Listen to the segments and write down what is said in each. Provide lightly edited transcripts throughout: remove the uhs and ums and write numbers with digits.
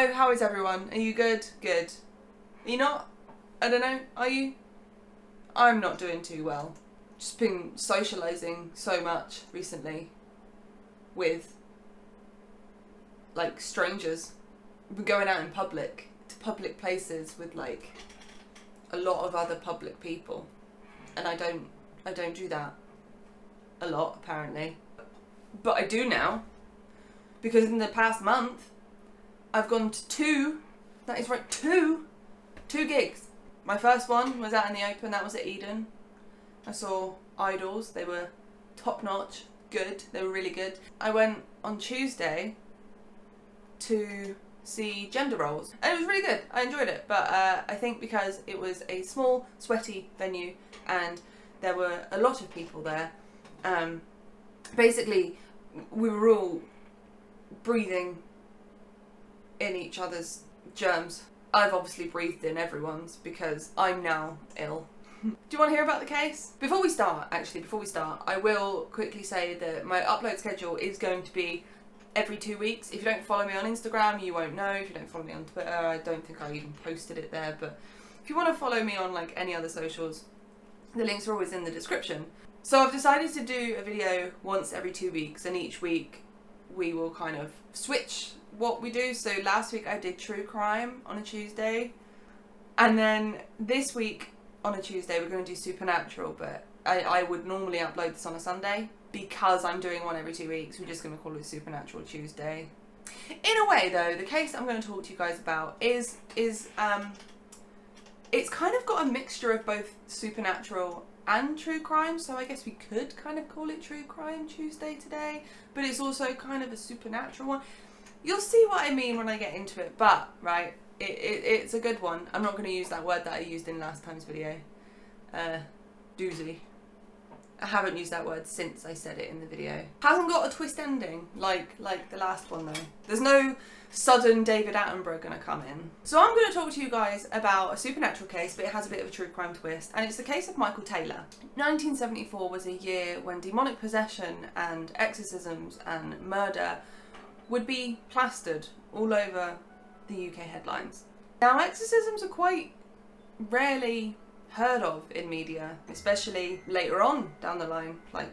Hello, how is everyone? Are you good? Good. Are you not? I don't know, are you? I'm not doing too well. Just been socialising so much recently with, like, strangers. We're going out in public, to public places with, like, a lot of other public people. And I don't do that a lot, apparently. But I do now, because in the past month, I've gone to two gigs. My first one was out in the open, that was at Eden. I saw Idols, they were top notch, good, they were really good. I went on Tuesday to see Gender Roles, and it was really good, I enjoyed it, but I think because it was a small, sweaty venue and there were a lot of people there, basically we were all breathing in each other's germs. I've obviously breathed in everyone's because I'm now ill. Do you want to hear about the case? Before we start, I will quickly say that my upload schedule is going to be every 2 weeks. If you don't follow me on Instagram, you won't know. If you don't follow me on Twitter, I don't think I even posted it there. But if you want to follow me on like any other socials, the links are always in the description. So I've decided to do a video once every 2 weeks, and each week we will kind of switch what we do. So last week I did true crime on a Tuesday, and then this week on a Tuesday we're going to do supernatural, but I would normally upload this on a Sunday. Because I'm doing one every 2 weeks, we're just going to call it Supernatural Tuesday. In a way though, the case I'm going to talk to you guys about is it's kind of got a mixture of both supernatural and true crime, so I guess we could kind of call it True Crime Tuesday today, but it's also kind of a supernatural one. You'll see what I mean when I get into it, but, right, it's a good one. I'm not going to use that word that I used in last time's video. Doozy. I haven't used that word since I said it in the video. Hasn't got a twist ending, like the last one though. There's no sudden David Attenborough gonna come in. So I'm gonna talk to you guys about a supernatural case, but it has a bit of a true crime twist, and it's the case of Michael Taylor. 1974 was a year when demonic possession and exorcisms and murder would be plastered all over the UK headlines. Now, exorcisms are quite rarely heard of in media, especially later on down the line, like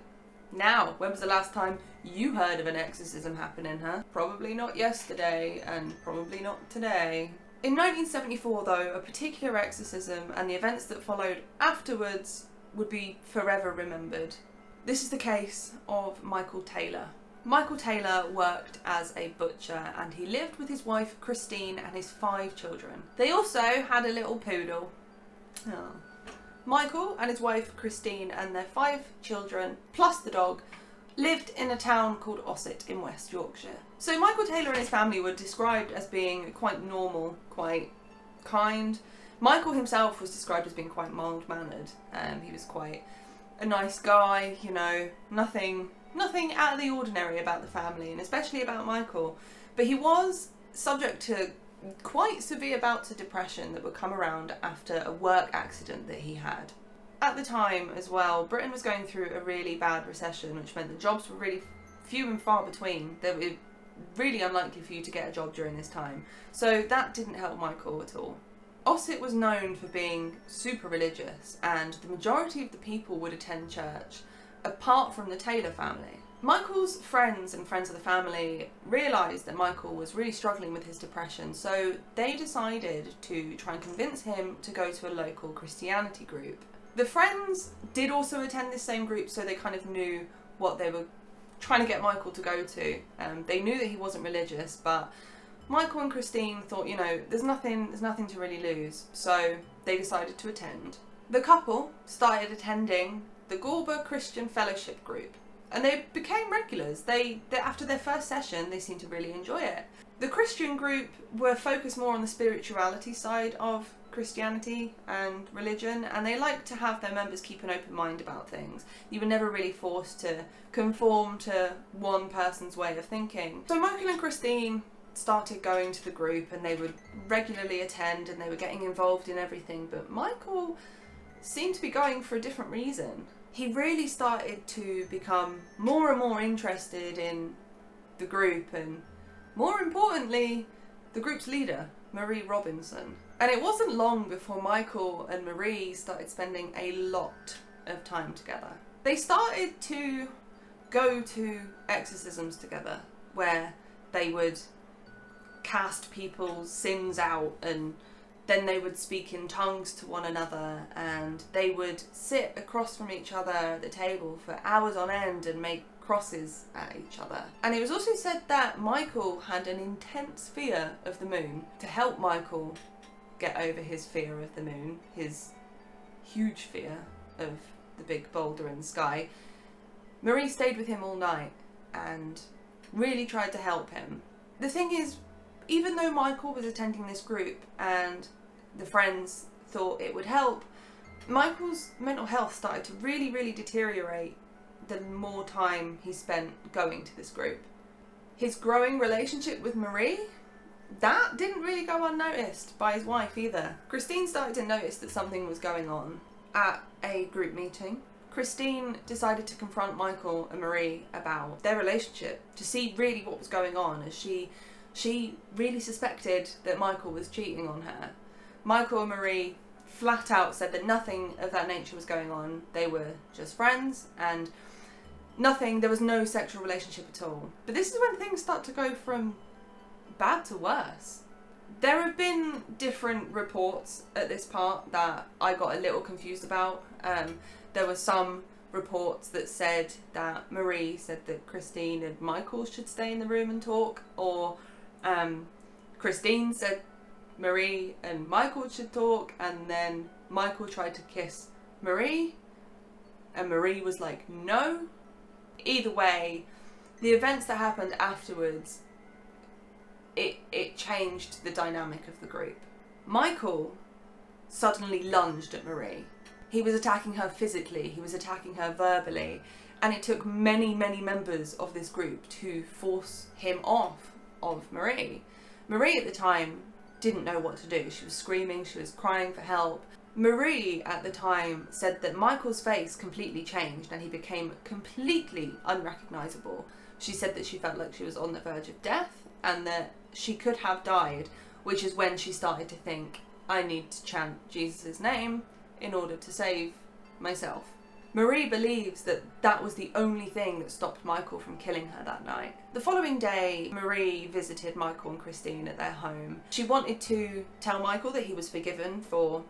now. When was the last time you heard of an exorcism happening, huh? Probably not yesterday, and probably not today. In 1974 though, a particular exorcism and the events that followed afterwards would be forever remembered. This is the case of Michael Taylor. Michael Taylor worked as a butcher, and he lived with his wife Christine and his 5 children. They also had a little poodle. Oh. Michael and his wife Christine and their 5 children, plus the dog, lived in a town called Ossett in West Yorkshire. So Michael Taylor and his family were described as being quite normal, quite kind. Michael himself was described as being quite mild-mannered. He was quite a nice guy, you know, nothing out of the ordinary about the family, and especially about Michael. But he was subject to quite severe bouts of depression that would come around after a work accident that he had. At the time as well, Britain was going through a really bad recession, which meant that jobs were really few and far between. They were really unlikely for you to get a job during this time. So that didn't help Michael at all. Ossett was known for being super religious, and the majority of the people would attend church, apart from the Taylor family. Michael's friends and friends of the family realised that Michael was really struggling with his depression, so they decided to try and convince him to go to a local Christianity group. The friends did also attend this same group, so they kind of knew what they were trying to get Michael to go to. They knew that he wasn't religious, but Michael and Christine thought, you know, there's nothing to really lose, so they decided to attend. The couple started attending the Gorba Christian Fellowship group, and they became regulars. After their first session, they seemed to really enjoy it. The Christian group were focused more on the spirituality side of Christianity and religion, and they liked to have their members keep an open mind about things. You were never really forced to conform to one person's way of thinking. So Michael and Christine started going to the group, and they would regularly attend, and they were getting involved in everything, but Michael seemed to be going for a different reason. He really started to become more and more interested in the group, and more importantly, the group's leader, Marie Robinson. And it wasn't long before Michael and Marie started spending a lot of time together. They started to go to exorcisms together, where they would cast people's sins out, and then they would speak in tongues to one another, and they would sit across from each other at the table for hours on end and make crosses at each other. And it was also said that Michael had an intense fear of the moon. To help Michael get over his fear of the moon, his huge fear of the big boulder in the sky, Marie stayed with him all night and really tried to help him. The thing is, even though Michael was attending this group and the friends thought it would help, Michael's mental health started to really deteriorate the more time he spent going to this group. His growing relationship with Marie, that didn't really go unnoticed by his wife either. Christine started to notice that something was going on. At a group meeting, Christine decided to confront Michael and Marie about their relationship to see really what was going on, as she really suspected that Michael was cheating on her. Michael and Marie flat out said that nothing of that nature was going on. They were just friends, and there was no sexual relationship at all. But this is when things start to go from bad to worse. There have been different reports at this part that I got a little confused about. There were some reports that said that Marie said that Christine and Michael should stay in the room and talk, or Christine said Marie and Michael should talk, and then Michael tried to kiss Marie and Marie was like, no. Either way, the events that happened afterwards, it changed the dynamic of the group. Michael suddenly lunged at Marie. He was attacking her physically, he was attacking her verbally, and it took many members of this group to force him off of Marie. Marie at the time didn't know what to do. She was screaming, she was crying for help. Marie at the time said that Michael's face completely changed and he became completely unrecognisable. She said that she felt like she was on the verge of death and that she could have died, which is when she started to think, I need to chant Jesus' name in order to save myself. Marie believes that that was the only thing that stopped Michael from killing her that night. The following day, Marie visited Michael and Christine at their home. She wanted to tell Michael that he was forgiven for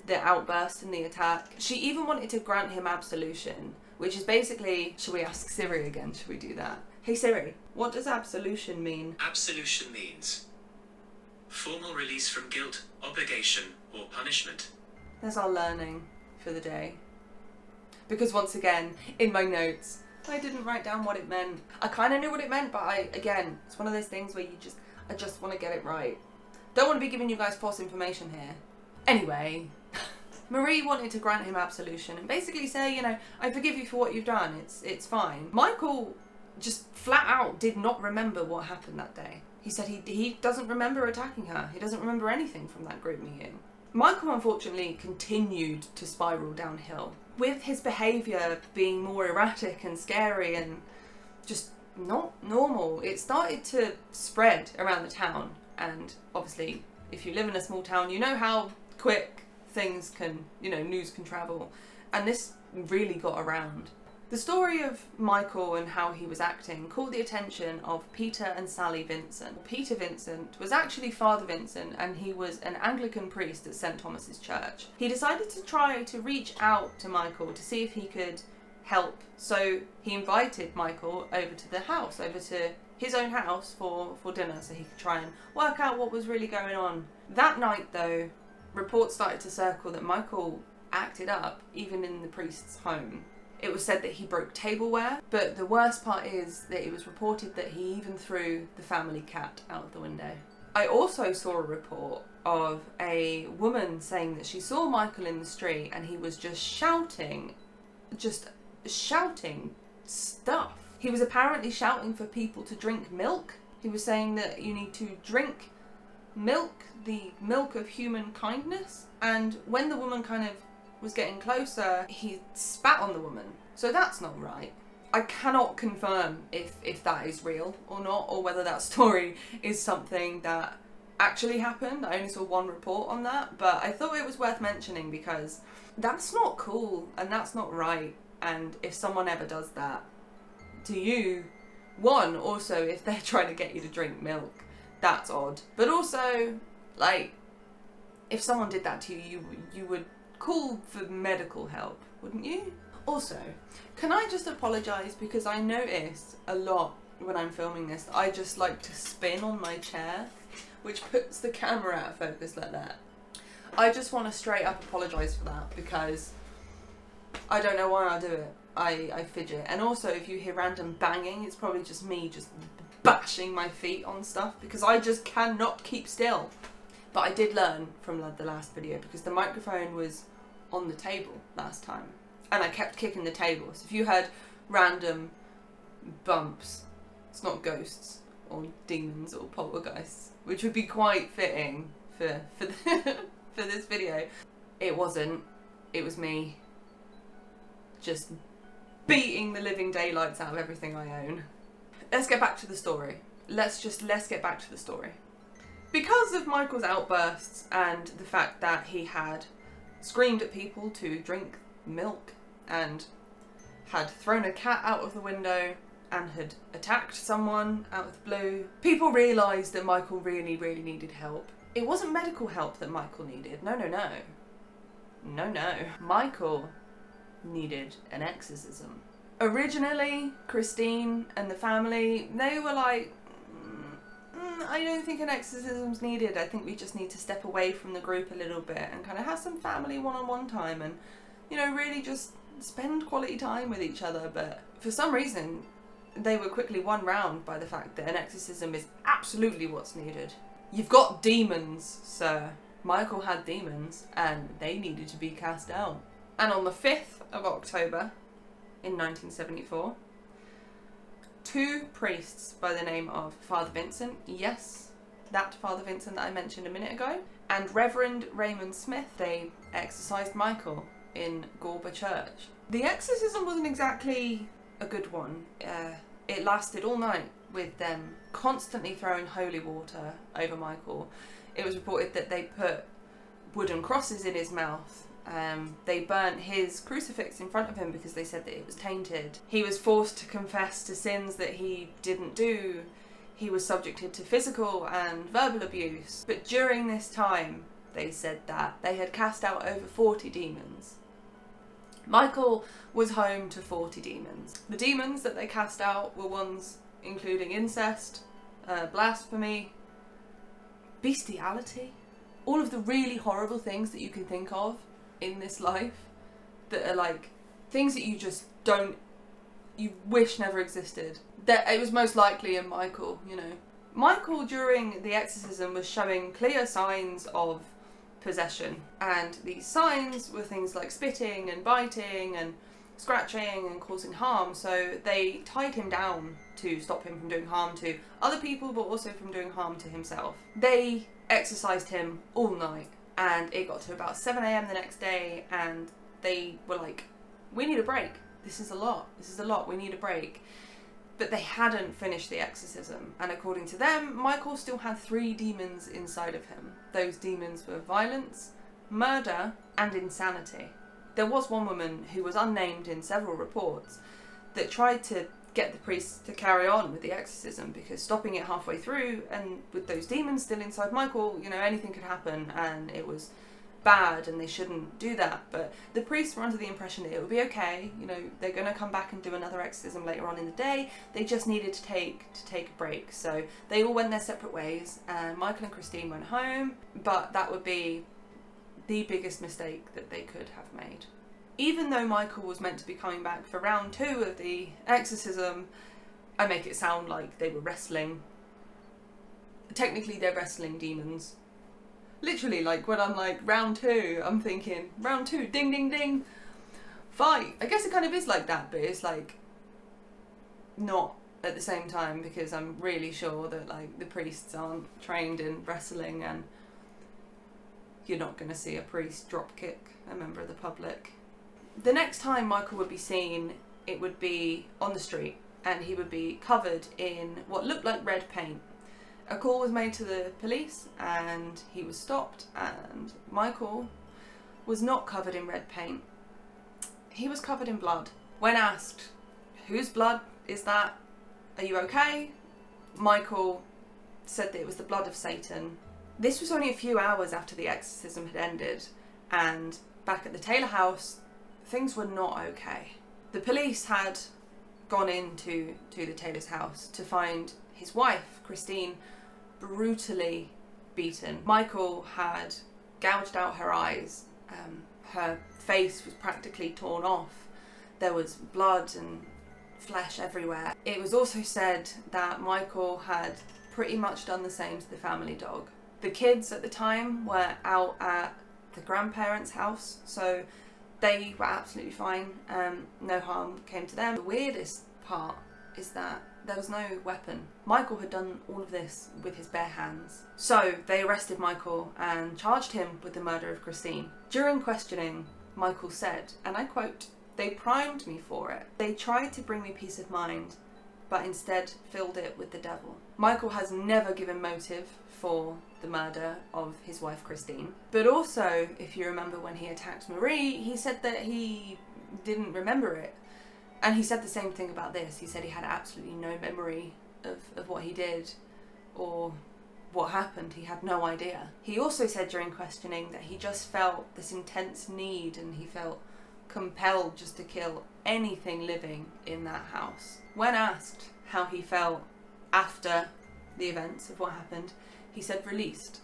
the outburst and the attack. She even wanted to grant him absolution, which is basically, should we ask Siri again? Should we do that? Hey Siri, what does absolution mean? Absolution means formal release from guilt, obligation, or punishment. There's our learning for the day. Because once again, in my notes, I didn't write down what it meant. I kind of knew what it meant, but it's one of those things where I just want to get it right. Don't want to be giving you guys false information here. Anyway, Marie wanted to grant him absolution and basically say, I forgive you for what you've done, it's fine. Michael just flat out did not remember what happened that day. He said he doesn't remember attacking her. He doesn't remember anything from that group meeting. Michael unfortunately continued to spiral downhill, with his behaviour being more erratic and scary and just not normal. It started to spread around the town, and obviously if you live in a small town you know how quick things can, news can travel, and this really got around. The story of Michael and how he was acting caught the attention of Peter and Sally Vincent. Peter Vincent was actually Father Vincent, and he was an Anglican priest at St. Thomas's Church. He decided to try to reach out to Michael to see if he could help, so he invited Michael over to the house, over to his own house for dinner, so he could try and work out what was really going on. That night though, reports started to circle that Michael acted up even in the priest's home. It was said that he broke tableware, but the worst part is that it was reported that he even threw the family cat out of the window. I also saw a report of a woman saying that she saw Michael in the street and he was just shouting stuff. He was apparently shouting for people to drink milk. He was saying that you need to drink milk, the milk of human kindness, and when the woman kind of was getting closer, he spat on the woman. So that's not right. I cannot confirm if that is real or not, or whether that story is something that actually happened. I only saw one report on that, but I thought it was worth mentioning because that's not cool and that's not right. And if someone ever does that to you, one, also if they're trying to get you to drink milk, that's odd. But also, like, if someone did that to you, you would call for medical help, wouldn't you? Also, can I just apologise because I notice a lot when I'm filming this, I just like to spin on my chair, which puts the camera out of focus like that. I just want to straight up apologise for that because I don't know why I do it. I fidget. And also, if you hear random banging, it's probably just me just bashing my feet on stuff because I just cannot keep still. But I did learn from the last video because the microphone was on the table last time and I kept kicking the table. So if you heard random bumps, it's not ghosts or demons or poltergeists, which would be quite fitting for for this video. It wasn't. It was me just beating the living daylights out of everything I own. Let's get back to the story. Let's get back to the story. Because of Michael's outbursts and the fact that he had screamed at people to drink milk and had thrown a cat out of the window and had attacked someone out of the blue, people realised that Michael really, really needed help. It wasn't medical help that Michael needed. No. Michael needed an exorcism. Originally, Christine and the family, they were like, I don't think an exorcism's needed. I think we just need to step away from the group a little bit and kind of have some family one-on-one time and, you know, really just spend quality time with each other. But for some reason, they were quickly won round by the fact that an exorcism is absolutely what's needed. You've got demons, sir. Michael had demons and they needed to be cast out. And on the 5th of October in 1974, two priests by the name of Father Vincent, yes, that Father Vincent that I mentioned a minute ago, and Reverend Raymond Smith, they exorcised Michael in Gorba Church. The exorcism wasn't exactly a good one. It lasted all night with them constantly throwing holy water over Michael. It was reported that they put wooden crosses in his mouth. They burnt his crucifix in front of him because they said that it was tainted. He was forced to confess to sins that he didn't do. He was subjected to physical and verbal abuse. But during this time, they said that they had cast out over 40 demons. Michael was home to 40 demons. The demons that they cast out were ones including incest, blasphemy, bestiality, all of the really horrible things that you can think of in this life that are like things that you wish never existed. That it was most likely in Michael, you know. Michael during the exorcism was showing clear signs of possession, and these signs were things like spitting and biting and scratching and causing harm, so they tied him down to stop him from doing harm to other people but also from doing harm to himself. They exorcised him all night and it got to about 7 a.m. the next day and they were like, we need a break, this is a lot, we need a break. But they hadn't finished the exorcism, and according to them, Michael still had 3 demons inside of him. Those demons were violence, murder, and insanity. There was one woman who was unnamed in several reports that tried to get the priests to carry on with the exorcism because stopping it halfway through and with those demons still inside Michael, you know, anything could happen and it was bad and they shouldn't do that. But the priests were under the impression that it would be okay, you know, they're going to come back and do another exorcism later on in the day. They just needed to take a break. So they all went their separate ways and Michael and Christine went home, but that would be the biggest mistake that they could have made. Even though Michael was meant to be coming back for round 2 of the exorcism, I make it sound like they were wrestling. Technically they're wrestling demons. Literally, like when I'm like round 2, I'm thinking round 2, ding ding ding, fight. I guess it kind of is like that, but it's like not at the same time because I'm really sure that like the priests aren't trained in wrestling and you're not going to see a priest drop kick a member of the public. The next time Michael would be seen, it would be on the street and he would be covered in what looked like red paint. A call was made to the police and he was stopped, and Michael was not covered in red paint. He was covered in blood. When asked, "Whose blood is that? Are you okay?" Michael said that it was the blood of Satan. This was only a few hours after the exorcism had ended, and back at the Taylor house, things were not okay. The police had gone into the Taylor's house to find his wife, Christine, brutally beaten. Michael had gouged out her eyes. Her face was practically torn off. There was blood and flesh everywhere. It was also said that Michael had pretty much done the same to the family dog. The kids at the time were out at the grandparents' house, so they were absolutely fine. No harm came to them. The weirdest part is that there was no weapon. Michael had done all of this with his bare hands. So they arrested Michael and charged him with the murder of Christine. During questioning, Michael said, and I quote, "They primed me for it. They tried to bring me peace of mind, but instead filled it with the devil." Michael has never given motive for the murder of his wife Christine. But also, if you remember when he attacked Marie, he said that he didn't remember it. And he said the same thing about this. He said he had absolutely no memory of what he did or what happened. He had no idea. He also said during questioning that he just felt this intense need, and he felt compelled just to kill anything living in that house. When asked how he felt after the events of what happened, he said, "Released.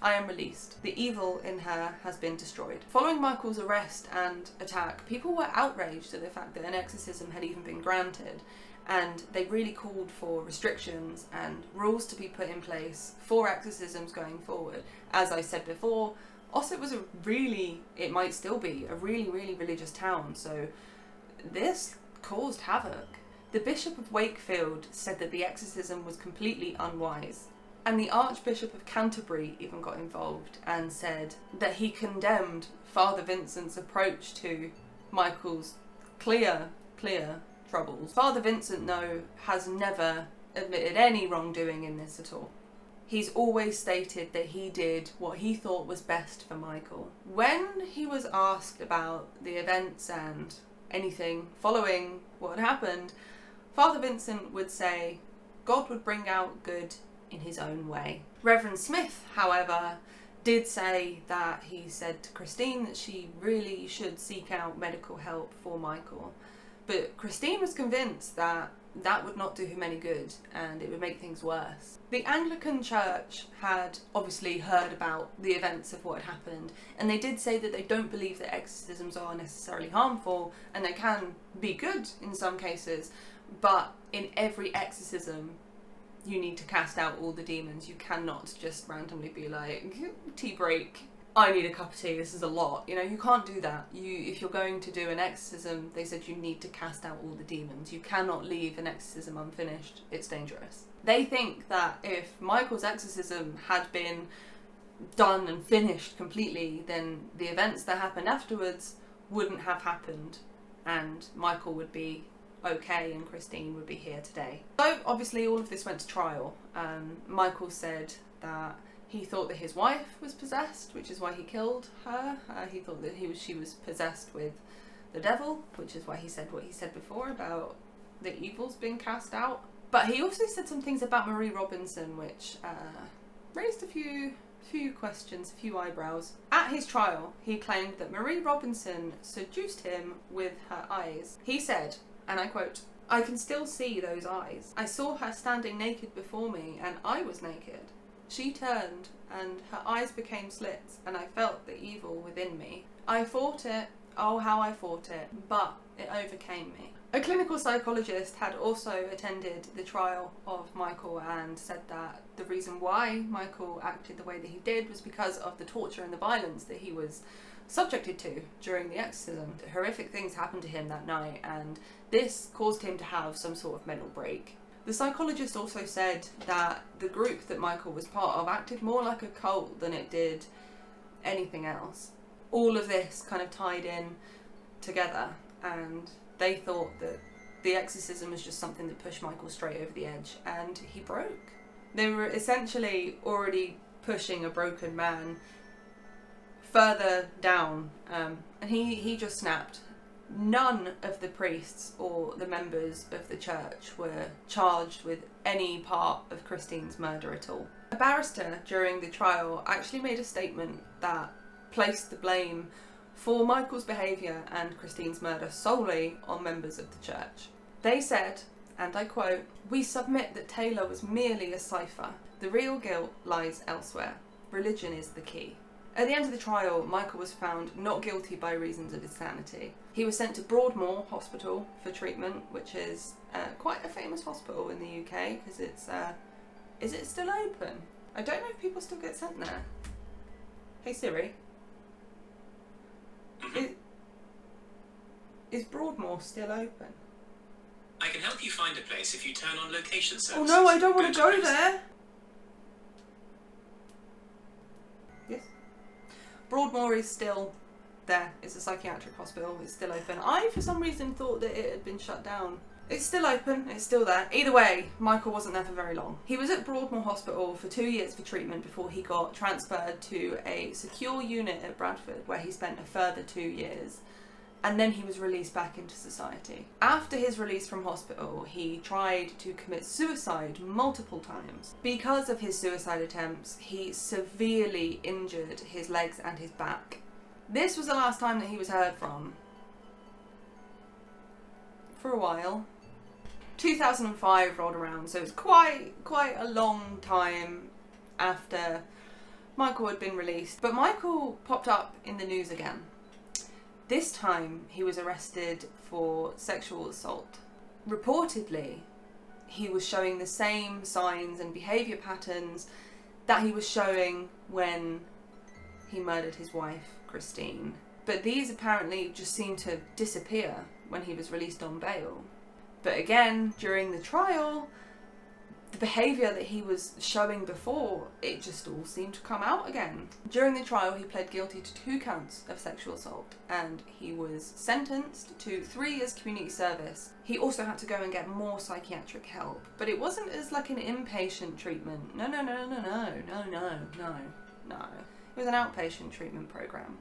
I am released. The evil in her has been destroyed." Following Michael's arrest and attack, people were outraged at the fact that an exorcism had even been granted, and they really called for restrictions and rules to be put in place for exorcisms going forward. As I said before, Ossett was it might still be, a really, really religious town, so this caused havoc. The Bishop of Wakefield said that the exorcism was completely unwise. And the Archbishop of Canterbury even got involved and said that he condemned Father Vincent's approach to Michael's clear troubles. Father Vincent, though, has never admitted any wrongdoing in this at all. He's always stated that he did what he thought was best for Michael. When he was asked about the events and anything following what had happened, Father Vincent would say God would bring out good in his own way. Reverend Smith, however, did say that he said to Christine that she really should seek out medical help for Michael. But Christine was convinced that that would not do him any good and it would make things worse. The Anglican Church had obviously heard about the events of what had happened, and they did say that they don't believe that exorcisms are necessarily harmful, and they can be good in some cases, but in every exorcism you need to cast out all the demons. You cannot just randomly be like, "Tea break, I need a cup of tea, this is a lot." You know, you can't do that. If you're going to do an exorcism, they said you need to cast out all the demons. You cannot leave an exorcism unfinished. It's dangerous. They think that if Michael's exorcism had been done and finished completely, then the events that happened afterwards wouldn't have happened, and Michael would be okay and Christine would be here today. So obviously all of this went to trial. Michael said that he thought that his wife was possessed, which is why he killed her. He thought that she was possessed with the devil, which is why he said what he said before about the evils being cast out. But he also said some things about Marie Robinson, which raised a few questions, a few eyebrows. At his trial, he claimed that Marie Robinson seduced him with her eyes. He said, and I quote, "I can still see those eyes. I saw her standing naked before me, and I was naked. She turned, and her eyes became slits, and I felt the evil within me. I fought it, oh how I fought it, but it overcame me." A clinical psychologist had also attended the trial of Michael and said that the reason why Michael acted the way that he did was because of the torture and the violence that he was subjected to during the exorcism. Horrific things happened to him that night, and this caused him to have some sort of mental break. The psychologist also said that the group that Michael was part of acted more like a cult than it did anything else. All of this kind of tied in together, and they thought that the exorcism was just something that pushed Michael straight over the edge, and he broke. They were essentially already pushing a broken man further down, and he just snapped. None of the priests or the members of the church were charged with any part of Christine's murder at all. A barrister during the trial actually made a statement that placed the blame for Michael's behaviour and Christine's murder solely on members of the church. They said, and I quote, "We submit that Taylor was merely a cipher. The real guilt lies elsewhere. Religion is the key." At the end of the trial, Michael was found not guilty by reasons of insanity. He was sent to Broadmoor Hospital for treatment, which is quite a famous hospital in the UK, because it's... is it still open? I don't know if people still get sent there. Hey Siri. Is Broadmoor still open? I can help you find a place if you turn on location Oh services. no, I don't want to go there! Yes. Broadmoor is still there. It's a psychiatric hospital. It's still open. I, for some reason, thought that it had been shut down. It's still open. It's still there. Either way, Michael wasn't there for very long. He was at Broadmoor Hospital for 2 years for treatment before he got transferred to a secure unit at Bradford, where he spent a further 2 years. And then he was released back into society. After his release from hospital, he tried to commit suicide multiple times. Because of his suicide attempts, he severely injured his legs and his back. This was the last time that he was heard from. For a while. 2005 rolled around, so it's quite a long time after Michael had been released. But Michael popped up in the news again. This time he was arrested for sexual assault. Reportedly, he was showing the same signs and behaviour patterns that he was showing when he murdered his wife, Christine. But these apparently just seemed to disappear when he was released on bail. But again, during the trial, the behaviour that he was showing before, it just all seemed to come out again. During the trial, he pled guilty to 2 counts of sexual assault, and he was sentenced to 3 years community service. He also had to go and get more psychiatric help, but it wasn't as like an inpatient treatment. No. It was an outpatient treatment program.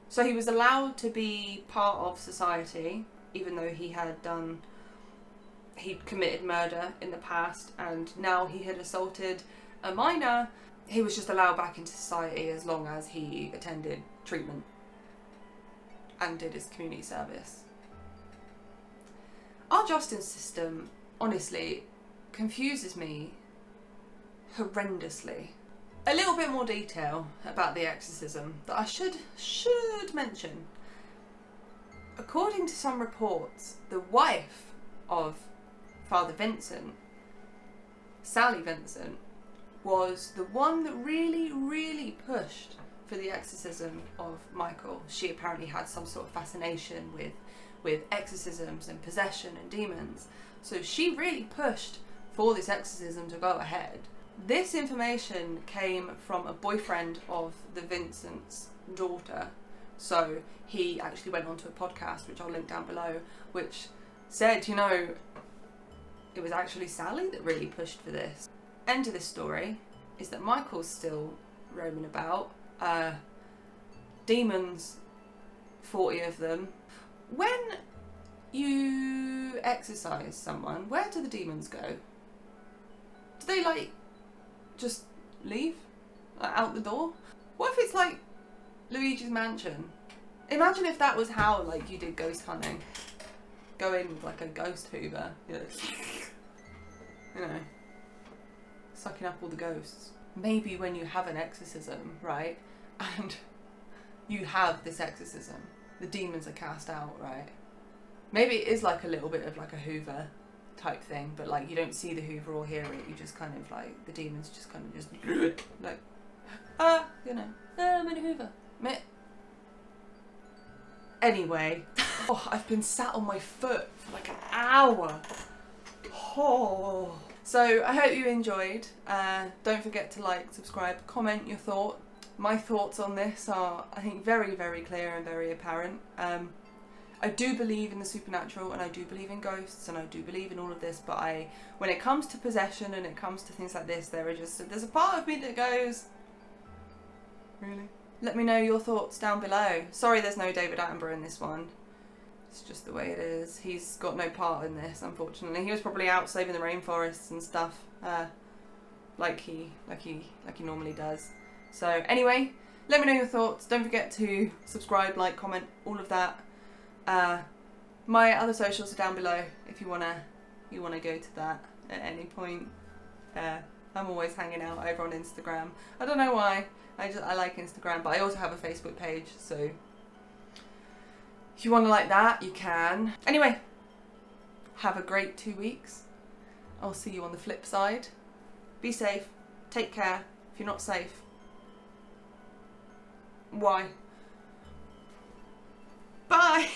So he was allowed to be part of society, even though he'd committed murder in the past, and now he had assaulted a minor. He was just allowed back into society as long as he attended treatment and did his community service. Our justice system, honestly, confuses me horrendously. A little bit more detail about the exorcism that I should mention. According to some reports, the wife of Father Vincent, Sally Vincent, was the one that really pushed for the exorcism of Michael. She apparently had some sort of fascination with exorcisms and possession and demons. So she really pushed for this exorcism to go ahead. This information came from a boyfriend of the Vincent's daughter. So he actually went onto a podcast, which I'll link down below, which said, it was actually Sally that really pushed for this. End of this story is that Michael's still roaming about. Demons, 40 of them. When you exorcise someone, where do the demons go? Do they just leave? Out the door? What if it's like Luigi's Mansion? Imagine if that was how you did ghost hunting. Go in with a ghost hoover. Sucking up all the ghosts. Maybe when you have an exorcism, right, and you have this exorcism, the demons are cast out, right? Maybe it is a little bit of a hoover type thing, but you don't see the hoover or hear it, you just kind of the demons just kind of just I'm in a hoover. Anyway, I've been sat on my foot for an hour. So I hope you enjoyed. Don't forget to subscribe, comment your thought. My thoughts on this are, I think, very, very clear and very apparent. I do believe in the supernatural, and I do believe in ghosts, and I do believe in all of this, but when it comes to possession and it comes to things like this, there's a part of me that goes, really? Let me know your thoughts down below. Sorry there's no David Attenborough in this one. It's just the way it is. He's got no part in this, unfortunately. He was probably out saving the rainforests and stuff, like he normally does. So anyway, let me know your thoughts. Don't forget to subscribe, like, comment, all of that. My other socials are down below if you wanna go to that at any point. I'm always hanging out over on Instagram. I don't know why. I like Instagram, but I also have a Facebook page, so if you want to like that, you can. Anyway, have a great 2 weeks. I'll see you on the flip side. Be safe. Take care. If you're not safe, why? Bye!